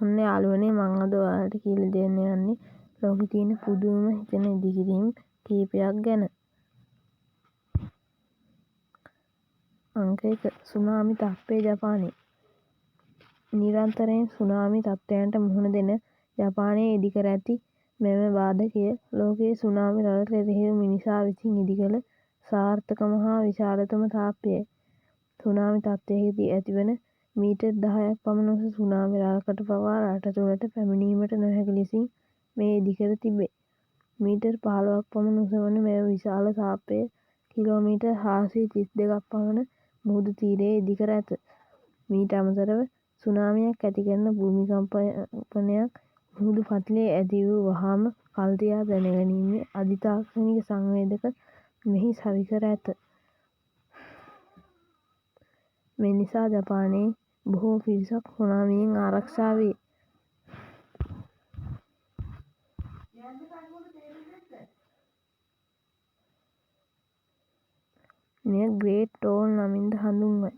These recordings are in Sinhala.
ඔන්න යාළුවනේ මං අද ඔයාලට කියලා දෙන්න යන්නේ ලෝකේ තියෙන පුදුම හිතෙන ඉදිකිරීම් කීපයක් ගැන. අංක 1 සුනාමි තත්ත්වය ජපානයේ. නිරන්තරයෙන් සුනාමි තත්ත්වයන්ට මුහුණ දෙන ජපානයේ ඉදිකර ඇති මෙම බාධකය ලෝකයේ සුනාමි රටට එරෙහිව මිනිසා විසින් ඉදිකළ සාර්ථකම හා විශාලතම තාප්පයයි. සුනාමි තත්ත්වයකදී ඇතිවන මීටර් 10ක් පමණ උස සුනාමි රැල්කට පවා රට තුළට පැමිණීමට නොහැකි ලෙසින් මෙය ඉදිකර තිබේ. මීටර් 15ක් පමණ උස වන මෙම විශාල තාප්පය කිලෝමීටර් 432ක් පමණ මුහුදු තීරයේ ඉදිකර ඇත. මීට අමතරව සුනාමියක් ඇති කරන භූමිකම්පනයක් මුහුදු පතුලේ ඇති වූ වහාම කල්තියා දැනගැනීමේ අධිතාක්ෂණික සංවේදක මෙහි සවිකර ඇත. මේ නිසා ජපානයේ බොහෝ පිරිසක් සුනාමියෙන් ආරක්ෂා වේ. මෙය ග්‍රේට් ටෝල් නමින්ද හඳුන්වයි.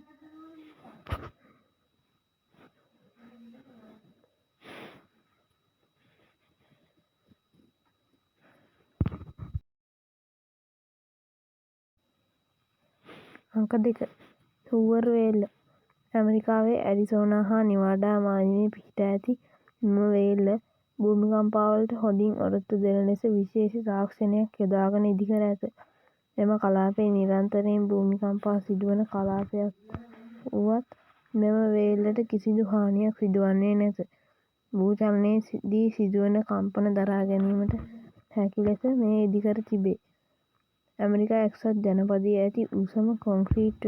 අංක 2 හූවර් වේල්ල. ඇමරිකාවේ ඇරිසෝනා හා නිවාඩා මානයේ පිහිටා ඇති මෙම වේල්ල භූමිකම්පාවලට හොඳින් ඔරොත්තු දෙන ලෙස විශේෂ තාක්ෂණයක් යොදාගෙන ඉදිකර ඇත. මෙම කලාපය නිරන්තරයෙන් භූමිකම්පා සිදුවන කලාපයක් වුවත් මෙම වේල්ලට කිසිදු හානියක් සිදුවන්නේ නැත. භූචලනයේදී සිදුවන කම්පන දරා ගැනීමට හැකි ලෙස මෙය ඉදිකර තිබේ. ඇමරිකා එක්සත් ජනපදයේ ඇති උසම කොන්ක්‍රීට්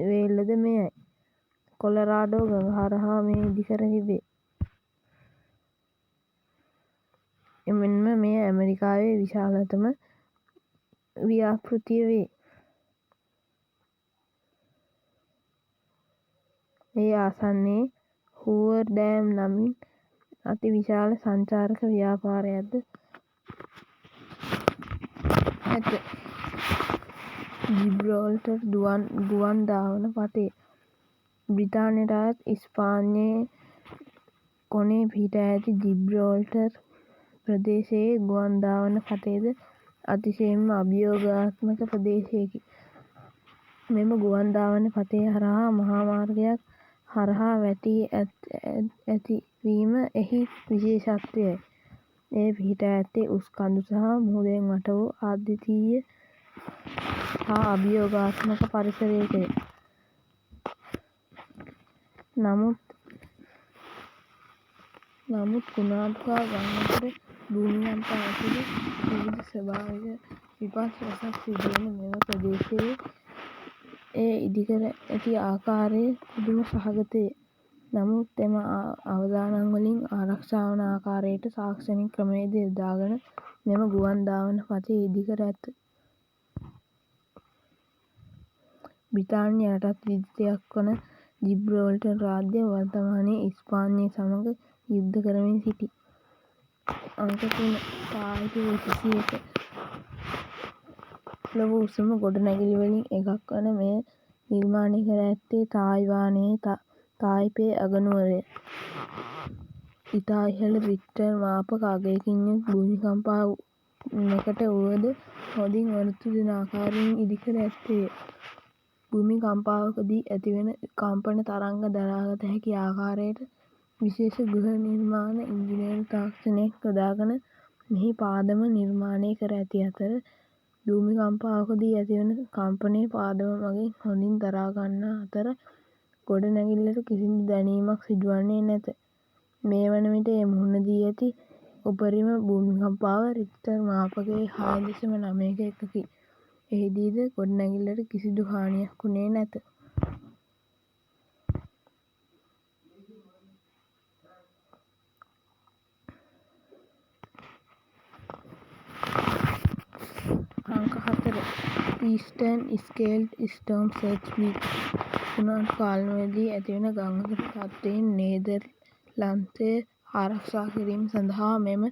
වේල්ලද මෙයයි. කොලරාඩෝ ගඟ හරහා මෙය ඉදිකර තිබේ. එමෙන්ම මෙය ඇමරිකාවේ විශාලතම ව්‍යාපෘතිය වේ. ඒ ආසන්නයේ හූවර් ඩෑම් නමින් අති විශාල සංචාරක ව්‍යාපාරයක්ද ඇත. ජිබ්‍රෝල්ටර් ගුවන් ධාවන පථය. බ්‍රිතාන්‍යයට අයත් ස්පාඤ්ඤයේ කොනේ පිහිටා ඇති ජිබ්‍රෝල්ටර් ප්‍රදේශයේ ගුවන් ධාවන පථයද අතිශයින්ම අභියෝගාත්මක ප්‍රදේශයකි. මෙම ගුවන් ධාවන පථය හරහා මහා මාර්ගයක් හරහා වැටී ඇති වීම එහි විශේෂත්වයයි. එය පිහිටා ඇත්තේ උස් කඳු සහ මුහුදෙන් වට වූ අද්විතීය හා අභියෝගාත්මක පරිසරයකය. නමුත් කුණාටු හා ගං අතර භූමිකම්පා ඇතුළු විවිධ ස්වභාවික විපත් රැසක් සිදුවන මෙම ප්‍රදේශයේ එය ඉදිකර ඇති ආකාරය පුදුම සහගතය. නමුත් එම අවදානම්වලින් ආරක්ෂා වන ආකාරයට තාක්ෂණික ක්‍රමයේද යොදාගෙන මෙම ගුවන් ධාවන පථය ඉදිකර ඇත. බ්‍රිතාන්‍ය යටත් විජිතයක් වන ජිබ්‍රෝල්ටර් රාජ්‍ය වර්තමානයේ ස්පාඤ්ඤය සමඟ යුද්ධ කරමින් සිටී. අංක 3 තායිත වෙතිසියක. ලොව උසම ගොඩනැගිලිවලින් එකක් වන මෙය නිර්මාණය කර ඇත්තේ තායිවානයේ තායිපේ අගනුවරය. ඉතා ඉහළ රික්ටර් මාපක අගයකින් යුත් භූමිකම්පා මෙකට වුවද හොඳින් ඔරොත්තු දෙන ආකාරයෙන් ඉදිකර ඇත්තේය. භූමිකම්පාවකදී ඇතිවන කම්පන තරංග දරාගත හැකි ආකාරයට විශේෂ ගෘහ නිර්මාණ ඉංජිනේරු තාක්ෂණයක් යොදාගෙන මෙහි පාදම නිර්මාණය කර ඇති අතර භූමිකම්පාවකදී ඇතිවන කම්පනය පාදම මගින් හොඳින් දරාගන්නා අතර ගොඩනැගිල්ලට කිසිදු දැනීමක් සිදුවන්නේ නැත. මේ වන විට එය මුහුණ දී ඇති උපරිම භූමිකම්පාව රික්ටර් මාපකයේ 6.9ක එකකි. එහිදීද ගොඩනැගිල්ලට කිසිදු හානියක් වුණේ නැත. අංක 4 ඊස්ටර්න් ස්කේල්ඩ් ස්ටෝම් සර්ච් වීක්. කුණාටු කාලවලදී ඇතිවන ගං අතර තත්ත්වයන් නෙදර්ලන්තය ආරක්ෂා කිරීම සඳහා මෙම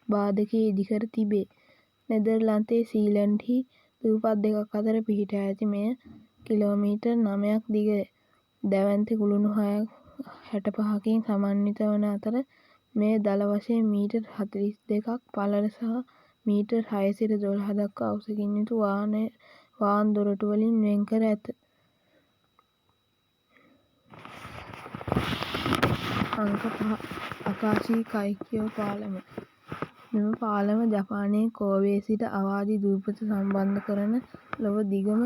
බාධකය ඉදිකර තිබේ. නෙදර්ලන්තයේ සීලන්ඩ්හි දූපත් දෙකක් අතර පිහිටා ඇති මෙය කිලෝමීටර් 9ක් දිගය. දැවැන්ත කුළුණු 6ක් 65කින් සමන්විත වන අතර මෙය දළ වශයෙන් මීටර් 42ක් පළල සහ මීටර් 6 සිට 12 දක්වා උසකින් යුතු වාහන දොරටු වලින් වෙන් කර ඇත. අංක 5 අකාශී කයිකියෝ පාලම. මෙම පාලම ජපානයේ කෝබේ සිට අවාජි දූපත සම්බන්ධ කරන ලොව දිගම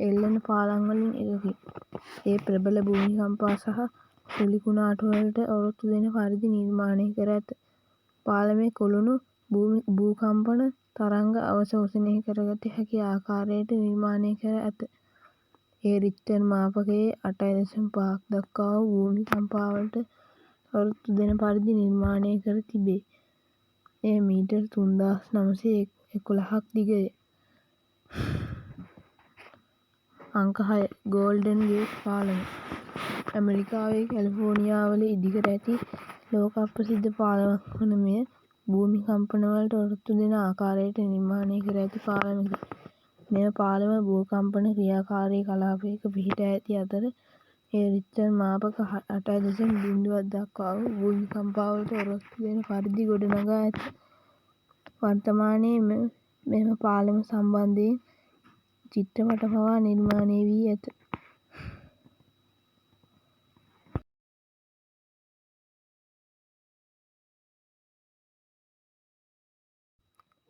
එල්ලන පාලම් වලින් එකකි. එය ප්‍රබල භූමිකම්පා සහ සුළි කුණාටුවලට ඔරොත්තු දෙන පරිදි නිර්මාණය කර ඇත. පාලමේ කුළුණු භූකම්පන තරංග අවශෝෂණය කරගත හැකි ආකාරයට නිර්මාණය කර ඇත. එය රිච්ටර් මාපකයේ 8.5ක් දක්වා වූ භූමිකම්පාවලට ඔරොත්තු දෙන පරිදි නිර්මාණය කර තිබේ. එය මීටර් 3911ක් දිගය. අංක 6 ගෝල්ඩන් ගේට් පාලම. ඇමරිකාවේ කැලිෆෝනියාවල ඉදිකර ඇති ලෝක ප්‍රසිද්ධ පාලමක් වන මෙය භූමිකම්පනවලට ඔරොත්තු දෙන ආකාරයට නිර්මාණය කර ඇති පාලමකි. මෙම පාලම භූකම්පන ක්‍රියාකාරී කලාපයක පිහිටා ඇති අතර එය රිච්ටර් මාපක 8.0ක් දක්වා වූ භූමිකම්පාවලට ඔරොත්තු දෙන පරිදි ගොඩනඟා ඇත. වර්තමානයේ මෙම පාලම සම්බන්ධයෙන් චිත්‍රපට පවා නිර්මාණය වී ඇත.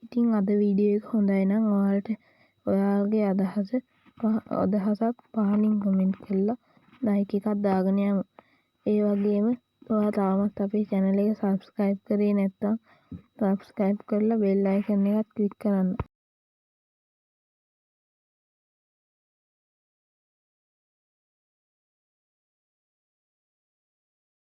ඉතින් අද වීඩියෝ එක හොඳයි නම් ඔයාලගේ අදහසත් පහලින් කමෙන්ට් කරලා ලයික් එකක් දාගෙන යමු. ඒ වගේම ඔයා තාමත් අපේ channel එක subscribe කරේ නැත්නම් subscribe කරලා bell icon එකත් click කරන්න.